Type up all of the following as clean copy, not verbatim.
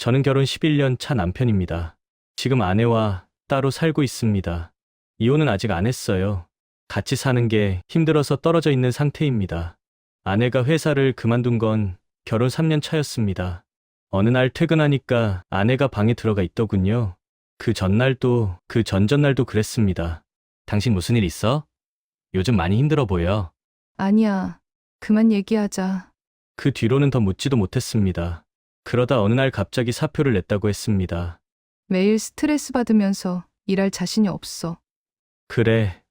저는 결혼 11년 차 남편입니다. 지금 아내와 따로 살고 있습니다. 이혼은 아직 안 했어요. 같이 사는 게 힘들어서 떨어져 있는 상태입니다. 아내가 회사를 그만둔 건 결혼 3년 차였습니다. 어느 날 퇴근하니까 아내가 방에 들어가 있더군요. 그 전날도 그 전전날도 그랬습니다. 당신 무슨 일 있어? 요즘 많이 힘들어 보여. 아니야. 그만 얘기하자. 그 뒤로는 더 묻지도 못했습니다. 그러다 어느 날 갑자기 사표를 냈다고 했습니다. 매일 스트레스 받으면서 일할 자신이 없어. 그래,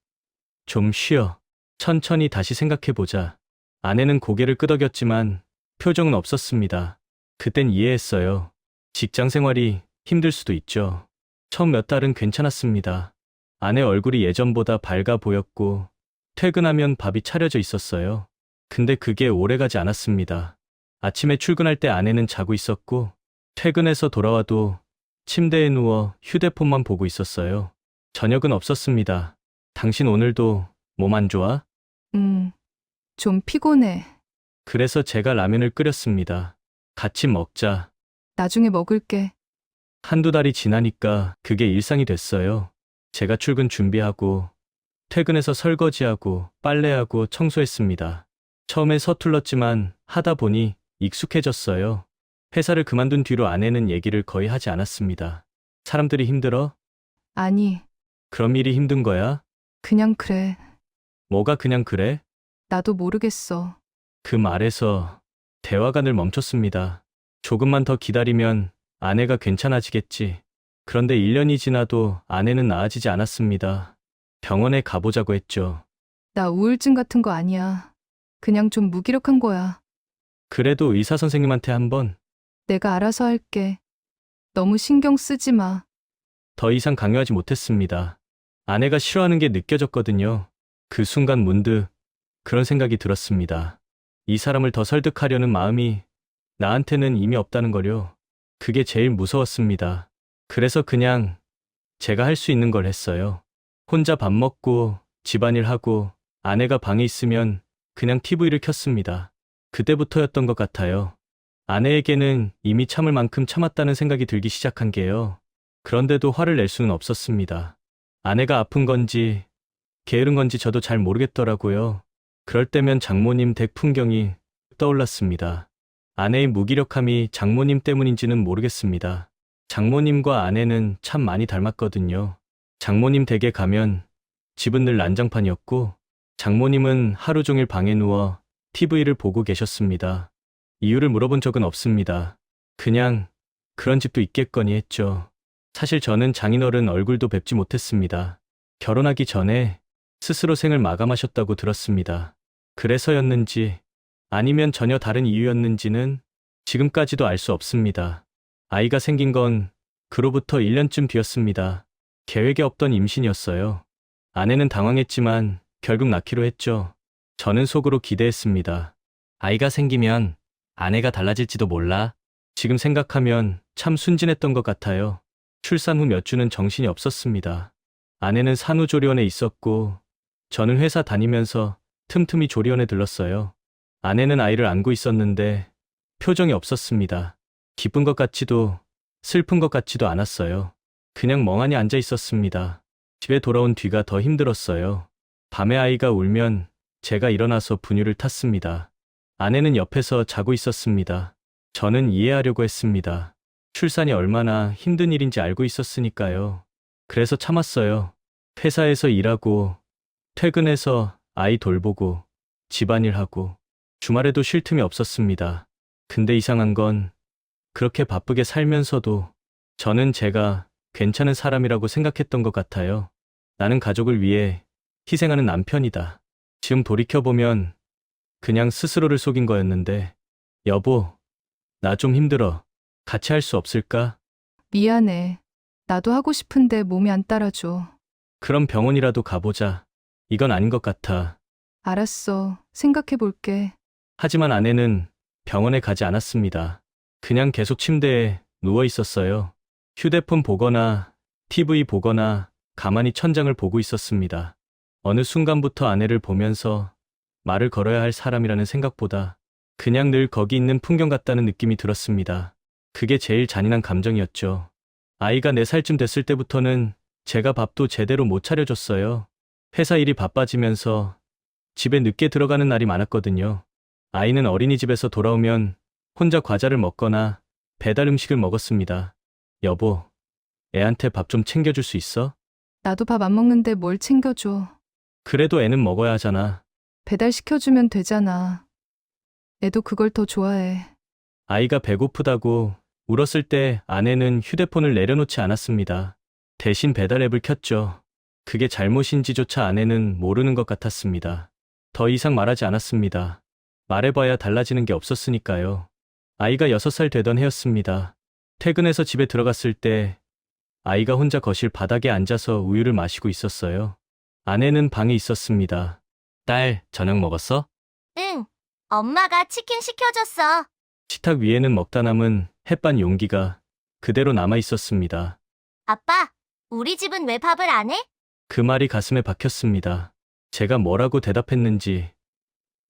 좀 쉬어. 천천히 다시 생각해보자. 아내는 고개를 끄덕였지만 표정은 없었습니다. 그땐 이해했어요. 직장 생활이 힘들 수도 있죠. 처음 몇 달은 괜찮았습니다. 아내 얼굴이 예전보다 밝아 보였고 퇴근하면 밥이 차려져 있었어요. 근데 그게 오래가지 않았습니다. 아침에 출근할 때 아내는 자고 있었고 퇴근해서 돌아와도 침대에 누워 휴대폰만 보고 있었어요. 저녁은 없었습니다. 당신 오늘도 몸 안 좋아? 좀 피곤해. 그래서 제가 라면을 끓였습니다. 같이 먹자. 나중에 먹을게. 한두 달이 지나니까 그게 일상이 됐어요. 제가 출근 준비하고 퇴근해서 설거지하고 빨래하고 청소했습니다. 처음에 서툴렀지만 하다 보니 익숙해졌어요. 회사를 그만둔 뒤로 아내는 얘기를 거의 하지 않았습니다. 사람들이 힘들어? 아니, 그럼 일이 힘든 거야? 그냥 그래. 뭐가 그냥 그래? 나도 모르겠어. 그 말에서 대화가 늘 멈췄습니다. 조금만 더 기다리면 아내가 괜찮아지겠지. 그런데 1년이 지나도 아내는 나아지지 않았습니다. 병원에 가보자고 했죠. 나 우울증 같은 거 아니야. 그냥 좀 무기력한 거야. 그래도 의사 선생님한테 한번 내가 알아서 할게. 너무 신경 쓰지 마. 더 이상 강요하지 못했습니다. 아내가 싫어하는 게 느껴졌거든요. 그 순간 문득 그런 생각이 들었습니다. 이 사람을 더 설득하려는 마음이 나한테는 이미 없다는 거요. 그게 제일 무서웠습니다. 그래서 그냥 제가 할 수 있는 걸 했어요. 혼자 밥 먹고 집안일 하고 아내가 방에 있으면 그냥 TV를 켰습니다. 그때부터였던 것 같아요. 아내에게는 이미 참을 만큼 참았다는 생각이 들기 시작한 게요. 그런데도 화를 낼 수는 없었습니다. 아내가 아픈 건지 게으른 건지 저도 잘 모르겠더라고요. 그럴 때면 장모님 댁 풍경이 떠올랐습니다. 아내의 무기력함이 장모님 때문인지는 모르겠습니다. 장모님과 아내는 참 많이 닮았거든요. 장모님 댁에 가면 집은 늘 난장판이었고 장모님은 하루 종일 방에 누워 TV를 보고 계셨습니다. 이유를 물어본 적은 없습니다. 그냥 그런 집도 있겠거니 했죠. 사실 저는 장인어른 얼굴도 뵙지 못했습니다. 결혼하기 전에 스스로 생을 마감하셨다고 들었습니다. 그래서였는지 아니면 전혀 다른 이유였는지는 지금까지도 알 수 없습니다. 아이가 생긴 건 그로부터 1년쯤 뒤였습니다. 계획에 없던 임신이었어요. 아내는 당황했지만 결국 낳기로 했죠. 저는 속으로 기대했습니다. 아이가 생기면 아내가 달라질지도 몰라. 지금 생각하면 참 순진했던 것 같아요. 출산 후 몇 주는 정신이 없었습니다. 아내는 산후조리원에 있었고 저는 회사 다니면서 틈틈이 조리원에 들렀어요. 아내는 아이를 안고 있었는데 표정이 없었습니다. 기쁜 것 같지도 슬픈 것 같지도 않았어요. 그냥 멍하니 앉아 있었습니다. 집에 돌아온 뒤가 더 힘들었어요. 밤에 아이가 울면 제가 일어나서 분유를 탔습니다. 아내는 옆에서 자고 있었습니다. 저는 이해하려고 했습니다. 출산이 얼마나 힘든 일인지 알고 있었으니까요. 그래서 참았어요. 회사에서 일하고 퇴근해서 아이 돌보고 집안일하고 주말에도 쉴 틈이 없었습니다. 근데 이상한 건 그렇게 바쁘게 살면서도 저는 제가 괜찮은 사람이라고 생각했던 것 같아요. 나는 가족을 위해 희생하는 남편이다. 지금 돌이켜보면 그냥 스스로를 속인 거였는데 여보, 나 좀 힘들어. 같이 할 수 없을까? 미안해. 나도 하고 싶은데 몸이 안 따라줘. 그럼 병원이라도 가보자. 이건 아닌 것 같아. 알았어. 생각해 볼게. 하지만 아내는 병원에 가지 않았습니다. 그냥 계속 침대에 누워 있었어요. 휴대폰 보거나 TV 보거나 가만히 천장을 보고 있었습니다. 어느 순간부터 아내를 보면서 말을 걸어야 할 사람이라는 생각보다 그냥 늘 거기 있는 풍경 같다는 느낌이 들었습니다. 그게 제일 잔인한 감정이었죠. 아이가 4살쯤 됐을 때부터는 제가 밥도 제대로 못 차려줬어요. 회사 일이 바빠지면서 집에 늦게 들어가는 날이 많았거든요. 아이는 어린이집에서 돌아오면 혼자 과자를 먹거나 배달 음식을 먹었습니다. 여보, 애한테 밥 좀 챙겨줄 수 있어? 나도 밥 안 먹는데 뭘 챙겨줘. 그래도 애는 먹어야 하잖아. 배달시켜주면 되잖아. 애도 그걸 더 좋아해. 아이가 배고프다고 울었을 때 아내는 휴대폰을 내려놓지 않았습니다. 대신 배달 앱을 켰죠. 그게 잘못인지조차 아내는 모르는 것 같았습니다. 더 이상 말하지 않았습니다. 말해봐야 달라지는 게 없었으니까요. 아이가 6살 되던 해였습니다. 퇴근해서 집에 들어갔을 때 아이가 혼자 거실 바닥에 앉아서 우유를 마시고 있었어요. 아내는 방에 있었습니다. 딸, 저녁 먹었어? 응, 엄마가 치킨 시켜줬어. 식탁 위에는 먹다 남은 햇반 용기가 그대로 남아 있었습니다. 아빠, 우리 집은 왜 밥을 안 해? 그 말이 가슴에 박혔습니다. 제가 뭐라고 대답했는지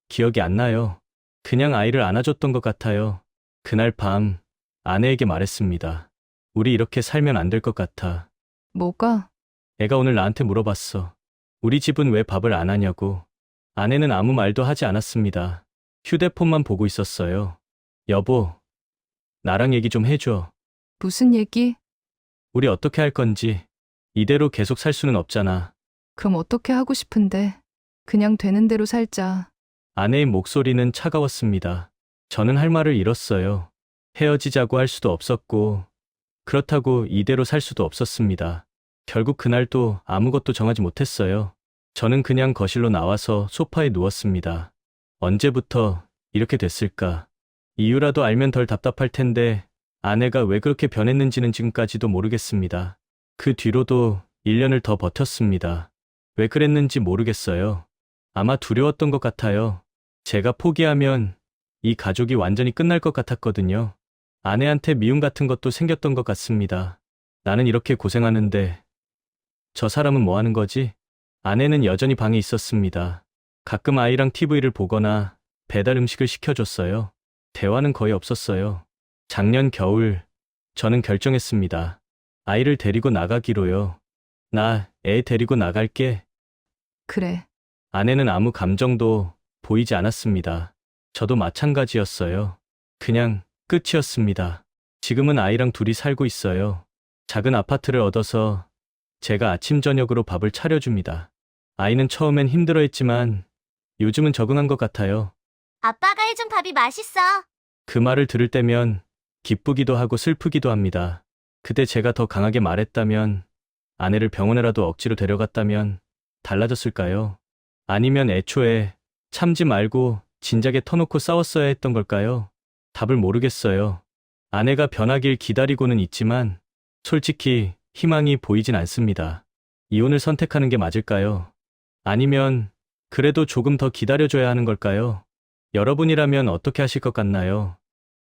기억이 안 나요. 그냥 아이를 안아줬던 것 같아요. 그날 밤 아내에게 말했습니다. 우리 이렇게 살면 안 될 것 같아. 뭐가? 애가 오늘 나한테 물어봤어. 우리 집은 왜 밥을 안 하냐고. 아내는 아무 말도 하지 않았습니다. 휴대폰만 보고 있었어요. 여보, 나랑 얘기 좀 해줘. 무슨 얘기? 우리 어떻게 할 건지. 이대로 계속 살 수는 없잖아. 그럼 어떻게 하고 싶은데? 그냥 되는 대로 살자. 아내의 목소리는 차가웠습니다. 저는 할 말을 잃었어요. 헤어지자고 할 수도 없었고, 그렇다고 이대로 살 수도 없었습니다. 결국 그날도 아무것도 정하지 못했어요. 저는 그냥 거실로 나와서 소파에 누웠습니다. 언제부터 이렇게 됐을까? 이유라도 알면 덜 답답할 텐데, 아내가 왜 그렇게 변했는지는 지금까지도 모르겠습니다. 그 뒤로도 1년을 더 버텼습니다. 왜 그랬는지 모르겠어요. 아마 두려웠던 것 같아요. 제가 포기하면 이 가족이 완전히 끝날 것 같았거든요. 아내한테 미움 같은 것도 생겼던 것 같습니다. 나는 이렇게 고생하는데 저 사람은 뭐 하는 거지? 아내는 여전히 방에 있었습니다. 가끔 아이랑 TV를 보거나 배달 음식을 시켜줬어요. 대화는 거의 없었어요. 작년 겨울 저는 결정했습니다. 아이를 데리고 나가기로요. 나 애 데리고 나갈게. 그래. 아내는 아무 감정도 보이지 않았습니다. 저도 마찬가지였어요. 그냥 끝이었습니다. 지금은 아이랑 둘이 살고 있어요. 작은 아파트를 얻어서 제가 아침 저녁으로 밥을 차려줍니다. 아이는 처음엔 힘들어했지만 요즘은 적응한 것 같아요. 아빠가 해준 밥이 맛있어. 그 말을 들을 때면 기쁘기도 하고 슬프기도 합니다. 그때 제가 더 강하게 말했다면, 아내를 병원에라도 억지로 데려갔다면 달라졌을까요? 아니면 애초에 참지 말고 진작에 터놓고 싸웠어야 했던 걸까요? 답을 모르겠어요. 아내가 변하길 기다리고는 있지만 솔직히 희망이 보이진 않습니다. 이혼을 선택하는 게 맞을까요? 아니면 그래도 조금 더 기다려줘야 하는 걸까요? 여러분이라면 어떻게 하실 것 같나요?